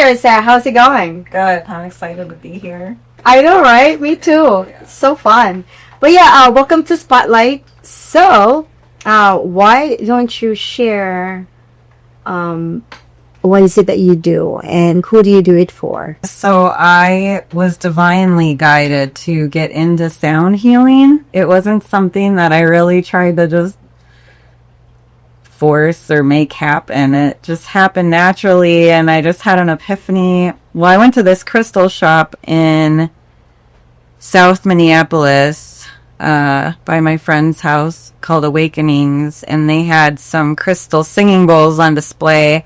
there, Sarah. How's it going? Good. I'm excited to be here. I know, right? Me too. It's so fun. But yeah, welcome to Spotlight. So, why don't you share what is it that you do and who do you do it for? So I was divinely guided to get into sound healing. It wasn't something that I really tried to just force or make happen. It just happened naturally, and I just had an epiphany. Well, I went to this crystal shop in South Minneapolis by my friend's house called Awakenings, and they had some crystal singing bowls on display,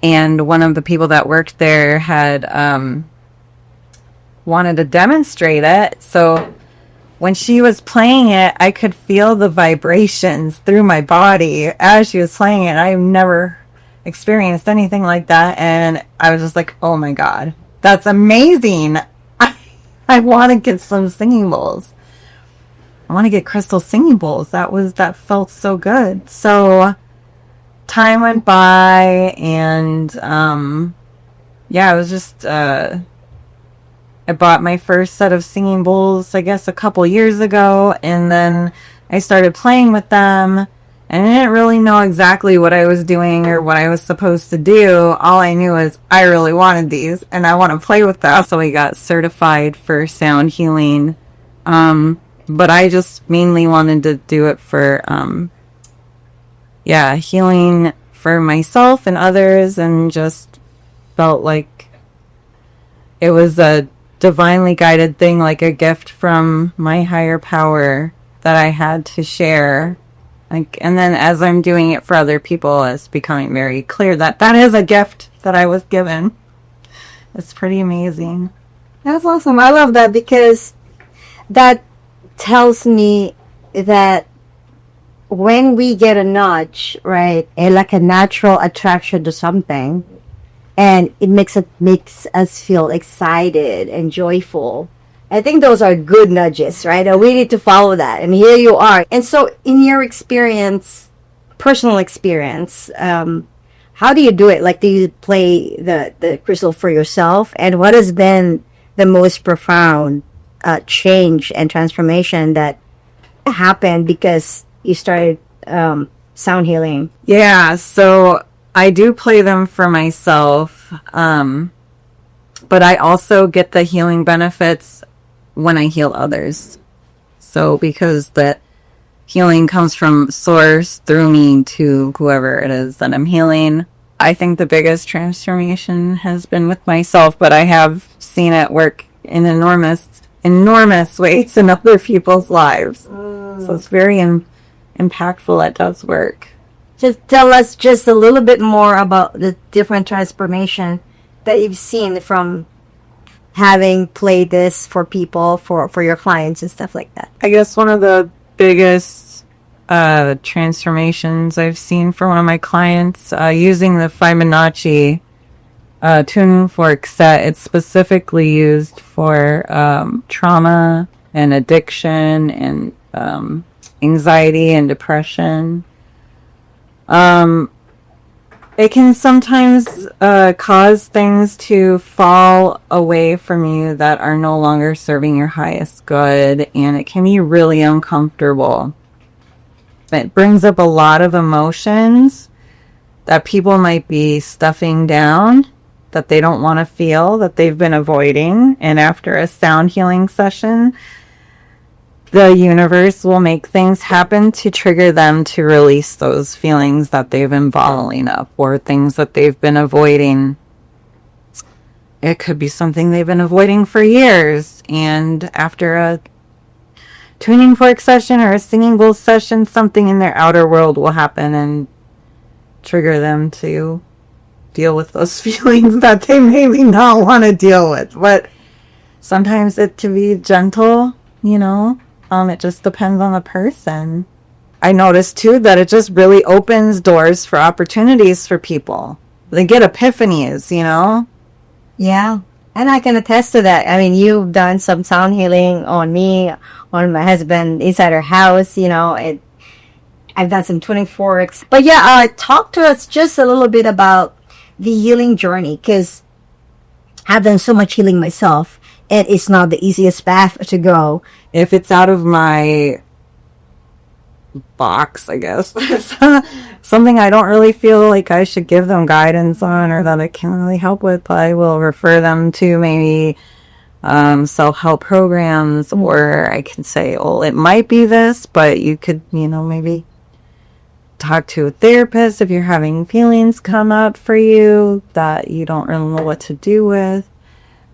and one of the people that worked there had wanted to demonstrate it. So when she was playing it, I could feel the vibrations through my body as she was playing it. I've never experienced anything like that, and I was just like, oh my god, that's amazing. I want to get some singing bowls. I want to get crystal singing bowls. That felt so good. So time went by, and yeah, it was just I bought my first set of singing bowls, I guess, a couple years ago, and then I started playing with them, and I didn't really know exactly what I was doing or what I was supposed to do. All I knew is I really wanted these, and I want to play with them. So I got certified for sound healing, but I just mainly wanted to do it for, healing for myself and others, and just felt like it was a divinely guided thing, like a gift from my higher power that I had to share. And then as I'm doing it for other people, it's becoming very clear that that is a gift that I was given. It's pretty amazing. That's awesome. I love that, because that tells me that when we get a nudge, right, like a natural attraction to something, and it makes us feel excited and joyful. I think those are good nudges, right? And we need to follow that. And here you are. And so in your experience, personal experience, how do you do it? Like, do you play the crystal for yourself? And what has been the most profound change and transformation that happened because you started sound healing? Yeah, so I do play them for myself, but I also get the healing benefits when I heal others. So because the healing comes from source through me to whoever it is that I'm healing, I think the biggest transformation has been with myself, but I have seen it work in enormous ways in other people's lives. So it's very impactful. It does work. Just tell us just a little bit more about the different transformation that you've seen from having played this for people, for your clients and stuff like that. I guess one of the biggest transformations I've seen for one of my clients, using the Fibonacci tuning fork set. It's specifically used for trauma and addiction and anxiety and depression. It can sometimes cause things to fall away from you that are no longer serving your highest good, and it can be really uncomfortable. It brings up a lot of emotions that people might be stuffing down, that they don't want to feel, that they've been avoiding, and after a sound healing session, the universe will make things happen to trigger them to release those feelings that they've been bottling up, or things that they've been avoiding. It could be something they've been avoiding for years, and after a tuning fork session or a singing bowl session, something in their outer world will happen and trigger them to deal with those feelings that they maybe not want to deal with. But sometimes it can be gentle, you know. It just depends on the person. I noticed too that it just really opens doors for opportunities for people. They get epiphanies, you know? Yeah. And I can attest to that. I mean, you've done some sound healing on me, on my husband, inside our house, you know. I've done some tuning forks. But yeah, talk to us just a little bit about the healing journey, because I've done so much healing myself, and it's not the easiest path to go. If it's out of my box, I guess, something I don't really feel like I should give them guidance on or that I can really help with, I will refer them to maybe self-help programs, or I can say, oh, it might be this, but you could, maybe talk to a therapist if you're having feelings come up for you that you don't really know what to do with.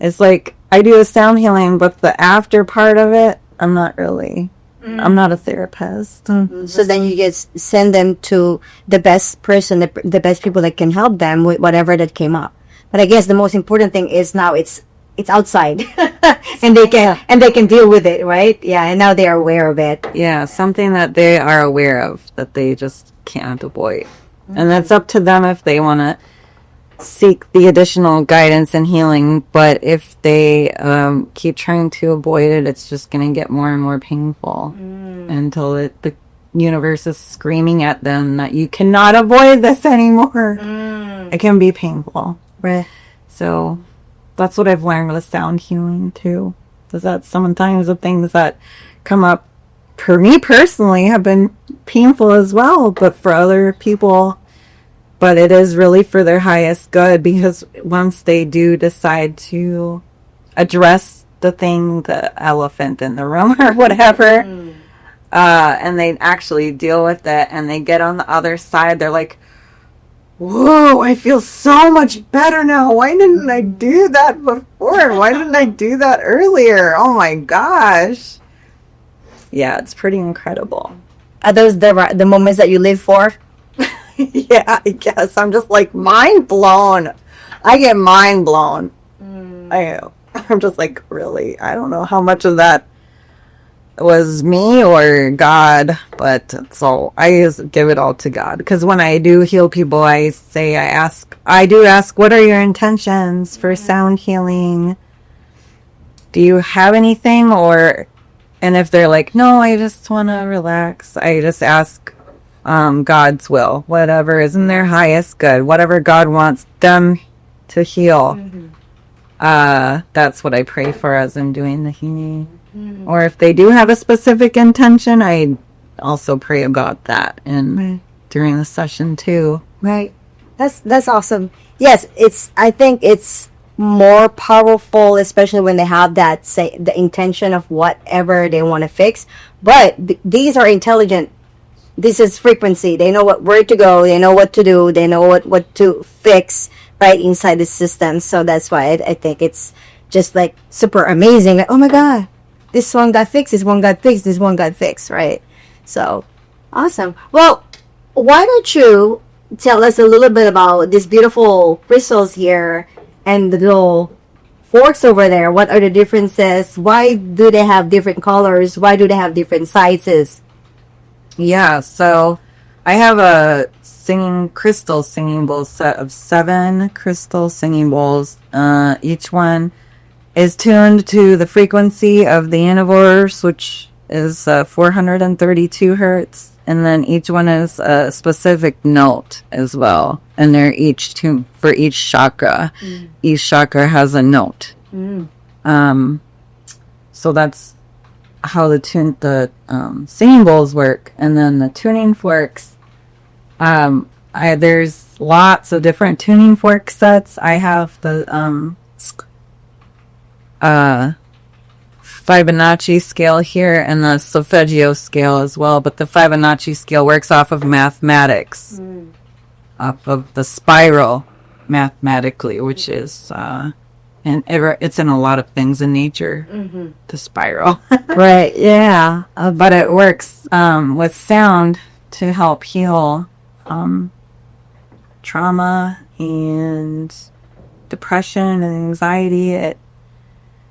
It's like I do a sound healing, but the after part of it, I'm not a therapist. So then you just send them to the best person, the best people that can help them with whatever that came up. But I guess the most important thing is now it's outside and they can deal with it, right? Yeah. And now they are aware of it. Yeah. Something that they are aware of that they just can't avoid. And that's up to them if they want to seek the additional guidance and healing. But if they keep trying to avoid it, it's just going to get more and more painful until the universe is screaming at them that you cannot avoid this anymore. It can be painful. Right. So that's what I've learned with sound healing too. Is that sometimes the things that come up for me personally have been painful as well, but for other people, but it is really for their highest good, because once they do decide to address the elephant in the room or whatever, and they actually deal with it and they get on the other side, they're like, whoa, I feel so much better now. Why didn't I do that before? Why didn't I do that earlier? Oh my gosh. Yeah, it's pretty incredible. Are those the moments that you live for? Yeah, I guess. I'm just like mind blown. I get mind blown. I'm just like, really? I don't know how much of that was me or God, but so I just give it all to God. Because when I do heal people, I do ask, what are your intentions for sound healing? Do you have anything? And if they're like, no, I just want to relax, I just ask God's will, whatever is in their highest good, whatever God wants them to heal. That's what I pray for as I'm doing the healing. Or if they do have a specific intention, I also pray about that during the session too. Right. That's awesome. Yes, I think it's more powerful, especially when they have the intention of whatever they want to fix. But these are intelligent. This is frequency. They know where to go. They know what to do. They know what to fix right inside the system. So that's why I think it's just like super amazing. Like, oh my God, this one got fixed. This one got fixed. This one got fixed. Right. So awesome. Well, why don't you tell us a little bit about these beautiful crystals here and the little forks over there? What are the differences? Why do they have different colors? Why do they have different sizes? Yeah, so I have a crystal singing bowl set of 7 crystal singing bowls. Each one is tuned to the frequency of the universe, which is 432 hertz. And then each one is a specific note as well. And they're each tuned for each chakra. Each chakra has a note. So that's how the singing bowls work. And then the tuning forks, there's lots of different tuning fork sets. I have the Fibonacci scale here and the solfeggio scale as well, but the Fibonacci scale works off of mathematics, off of the spiral mathematically, which is and it's in a lot of things in nature, the spiral. Right, yeah. But it works with sound to help heal trauma and depression and anxiety.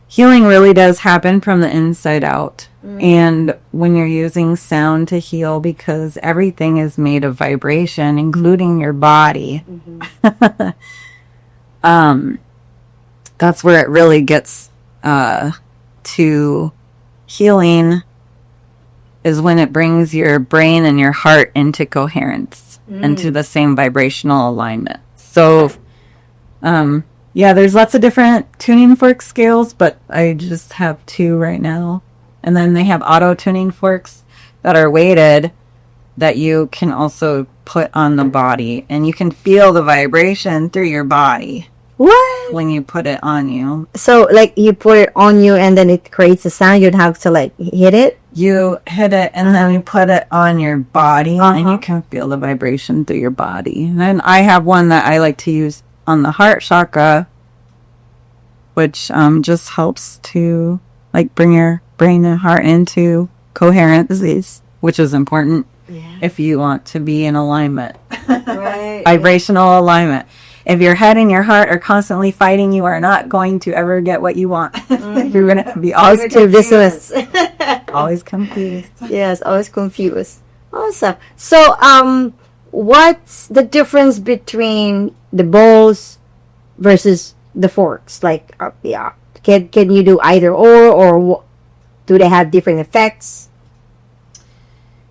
Healing really does happen from the inside out. And when you're using sound to heal, because everything is made of vibration, including your body, that's where it really gets to healing, is when it brings your brain and your heart into coherence, into the same vibrational alignment. So Yeah, there's lots of different tuning fork scales, but I just have 2 right now. And then they have auto tuning forks that are weighted that you can also put on the body. And you can feel the vibration through your body What? when you put it on you. So, like, you put it on you and then it creates a sound. You'd have to, like, hit it? You hit it and then you put it on your body and Uh-huh. you can feel the vibration through your body. And then I have one that I like to use on the heart chakra, which just helps to like bring your brain and heart into coherence, which is important if you want to be in alignment. Right. Vibrational alignment. If your head and your heart are constantly fighting, you are not going to ever get what you want. You're going to be always Dissonance. always confused. Yes, always confused. Awesome. So, what's the difference between the bowls versus the forks? Like, yeah, can you do either or do they have different effects?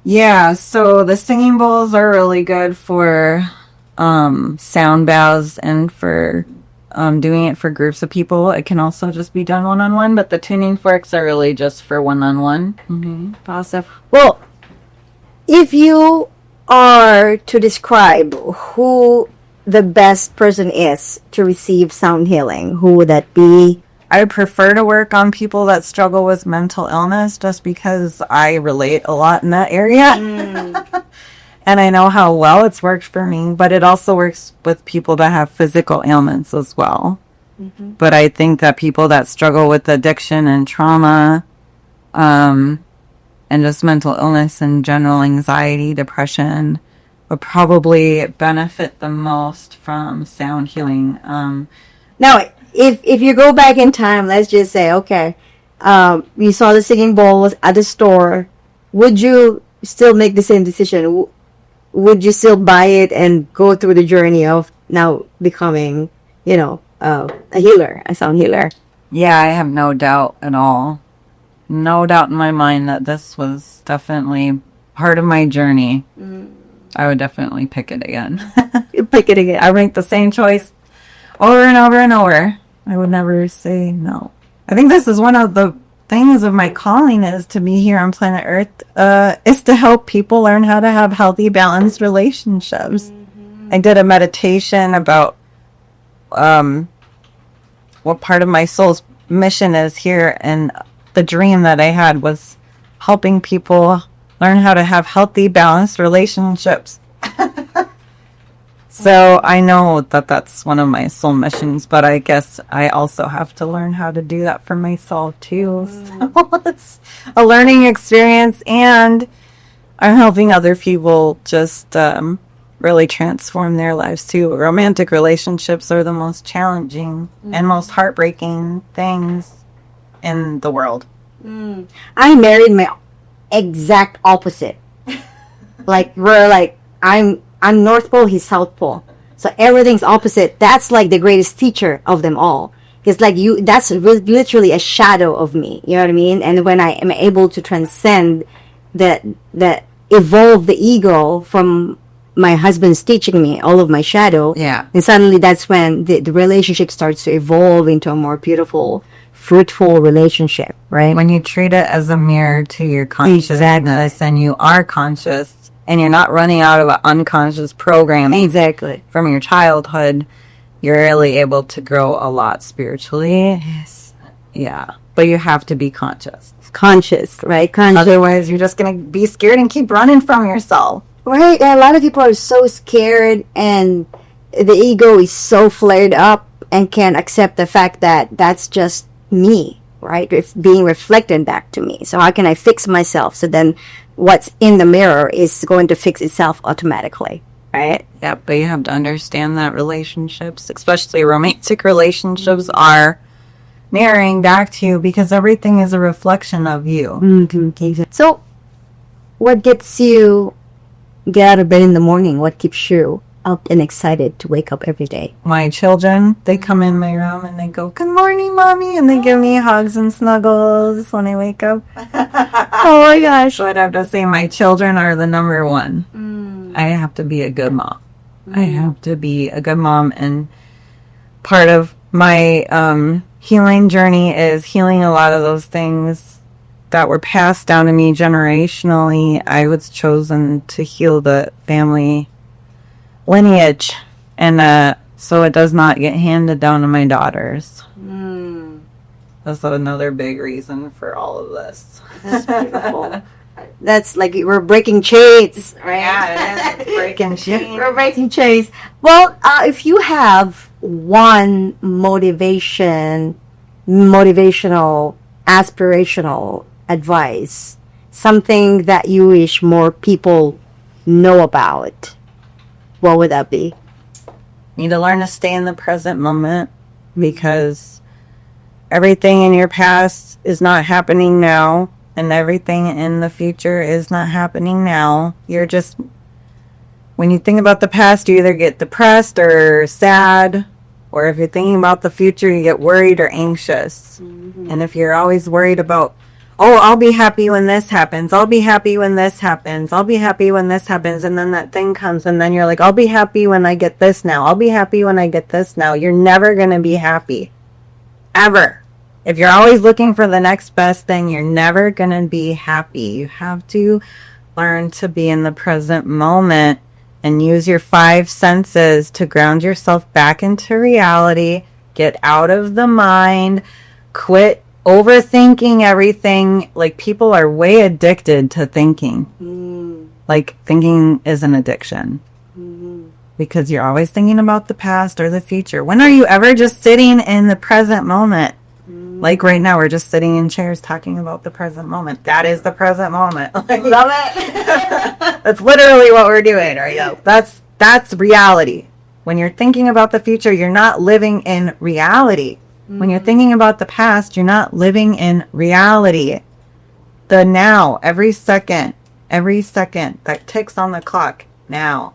Yeah, so the singing bowls are really good for sound baths and for doing it for groups of people. It can also just be done one-on-one, but the tuning forks are really just for one-on-one. Mm-hmm. Awesome. Well, if you are to describe who the best person is to receive sound healing, who would that be? I prefer to work on people that struggle with mental illness just because I relate a lot in that area. And I know how well it's worked for me, but it also works with people that have physical ailments as well. Mm-hmm. But I think that people that struggle with addiction and trauma, and just mental illness and general anxiety, depression, would probably benefit the most from sound healing. Now, if you go back in time, let's just say, okay, you saw the singing bowls at the store, would you still make the same decision? Would you still buy it and go through the journey of now becoming, a healer, a sound healer? Yeah, I have no doubt at all. No doubt in my mind that this was definitely part of my journey. I would definitely pick it again. Pick it again. I make the same choice over and over and over. I would never say no. I think this is one of the things of my calling is to be here on planet Earth, is to help people learn how to have healthy, balanced relationships. Mm-hmm. I did a meditation about what part of my soul's mission is here, and the dream that I had was helping people learn how to have healthy, balanced relationships. So I know that that's one of my soul missions, but I guess I also have to learn how to do that for myself too. So it's a learning experience, and I'm helping other people just really transform their lives too. Romantic relationships are the most challenging and most heartbreaking things in the world. I married my exact opposite. I'm North Pole, he's South Pole. So everything's opposite. That's like the greatest teacher of them all. It's like that's literally a shadow of me. You know what I mean? And when I am able to transcend that evolve the ego from my husband's teaching me all of my shadow. Yeah. And suddenly that's when the relationship starts to evolve into a more beautiful, fruitful relationship, right? When you treat it as a mirror to your consciousness and you are conscious, and you're not running out of an unconscious program from your childhood, you're really able to grow a lot spiritually. Yes. Yeah. But you have to be conscious. Conscious, right? Otherwise, you're just going to be scared and keep running from yourself. Right. And a lot of people are so scared, and the ego is so flared up and can't accept the fact that that's just me, right? It's being reflected back to me. So how can I fix myself? So then what's in the mirror is going to fix itself automatically, right? Yeah, but you have to understand that relationships, especially romantic relationships, are mirroring back to you because everything is a reflection of you. Mm-hmm. So, what gets you get out of bed in the morning? What keeps you up and excited to wake up every day? My children, they come in my room and they go, "Good morning, Mommy," and they give me hugs and snuggles when I wake up. Oh my gosh. So I'd have to say my children are the number one. I have to be a good mom. I have to be a good mom, and part of my healing journey is healing a lot of those things that were passed down to me generationally. I was chosen to heal the family lineage, and so it does not get handed down to my daughters. That's another big reason for all of this. That's beautiful. That's like we're breaking chains, right? Yeah, it is. Breaking chains. We're breaking chains. Well, if you have one motivational, aspirational advice, something that you wish more people know about, what would that be? You need to learn to stay in the present moment, because everything in your past is not happening now, and everything in the future is not happening now. You're just, when you think about the past, you either get depressed or sad, or if you're thinking about the future, you get worried or anxious. And if you're always worried about, oh, I'll be happy when this happens, I'll be happy when this happens, I'll be happy when this happens, and then that thing comes, and then you're like, I'll be happy when I get this now, I'll be happy when I get this now. You're never going to be happy. Ever. If you're always looking for the next best thing, you're never going to be happy. You have to learn to be in the present moment and use your 5 senses to ground yourself back into reality. Get out of the mind. Quit overthinking everything. Like, people are way addicted to thinking. Like, thinking is an addiction. Because you're always thinking about the past or the future. When are you ever just sitting in the present moment? Like right now, we're just sitting in chairs talking about the present moment. That is the present moment. Love it. That's literally what we're doing right now. That's reality. When you're thinking about the future, you're not living in reality. When you're thinking about the past, you're not living in reality. The now, every second that ticks on the clock, now.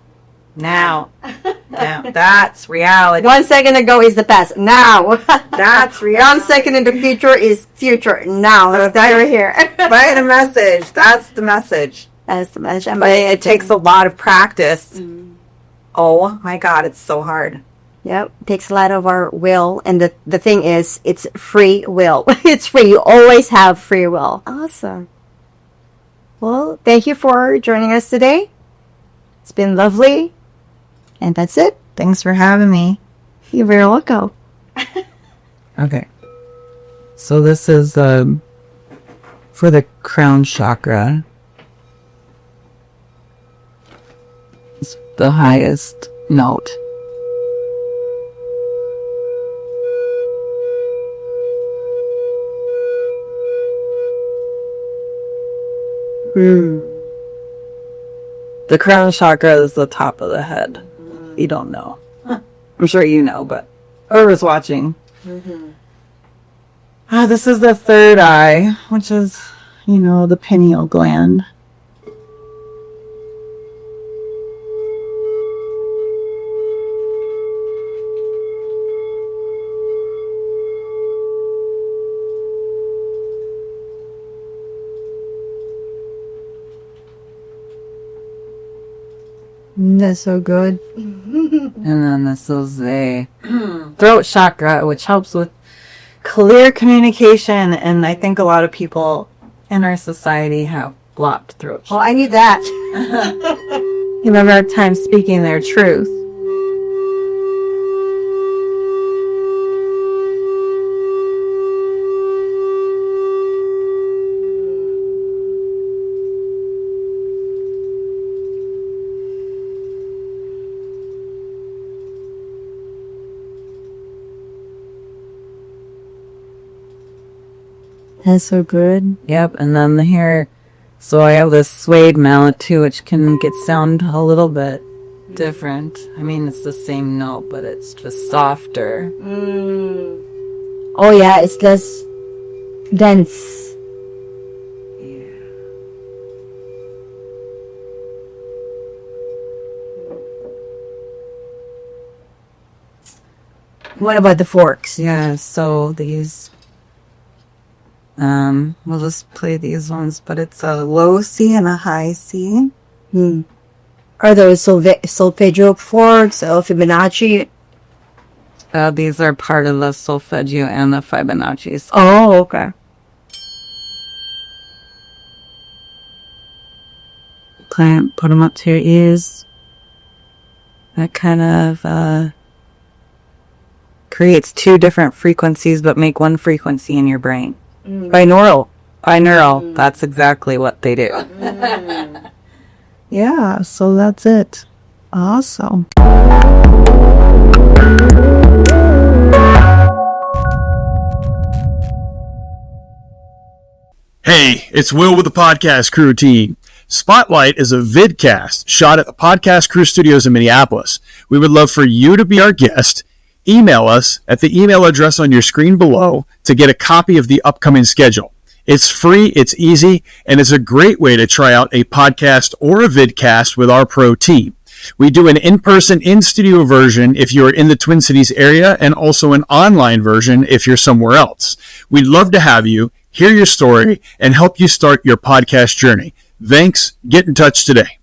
That's reality. 1 second ago is the past. Now. That's reality. 1 second in the future is future. Now. That's right here. By the message. That's the message. That's the message. But it takes a lot of practice. Oh my God, it's so hard. Yep. It takes a lot of our will. And the thing is, it's free will. It's free. You always have free will. Awesome. Well, thank you for joining us today. It's been lovely. And that's it. Thanks for having me. You're very welcome. Okay. So this is for the crown chakra. It's the highest note. The crown chakra is the top of the head. You don't know. I'm sure you know, but whoever's watching. This is the third eye, which is, the pineal gland. That's so good. And then this is the throat chakra, which helps with clear communication. And I think a lot of people in our society have blocked throat chakra. Oh, I need that. You have a hard time speaking their truth. That's so good. Yep, and then the hair. So I have this suede mallet too, which can sound a little bit different. I mean, it's the same note, but it's just softer. Oh yeah, it's less dense. What about the forks? Yeah, so these, we'll just play these ones, but it's a low C and a high C. Are those solfeggio forks or Fibonacci? These are part of the solfeggio and the Fibonacci. Oh, okay. Put them up to your ears. That kind of creates two different frequencies, but make one frequency in your brain. Binaural. That's exactly what they do. Yeah, so that's it. Awesome. Hey, it's Will with the Podcast Crew team. Spotlight is a vidcast shot at the Podcast Crew Studios in Minneapolis. We would love for you to be our guest. Email us at the email address on your screen below to get a copy of the upcoming schedule. It's free, it's easy, and it's a great way to try out a podcast or a vidcast with our pro team. We do an in-person, in-studio version if you're in the Twin Cities area, and also an online version if you're somewhere else. We'd love to have you, hear your story, and help you start your podcast journey. Thanks. Get in touch today.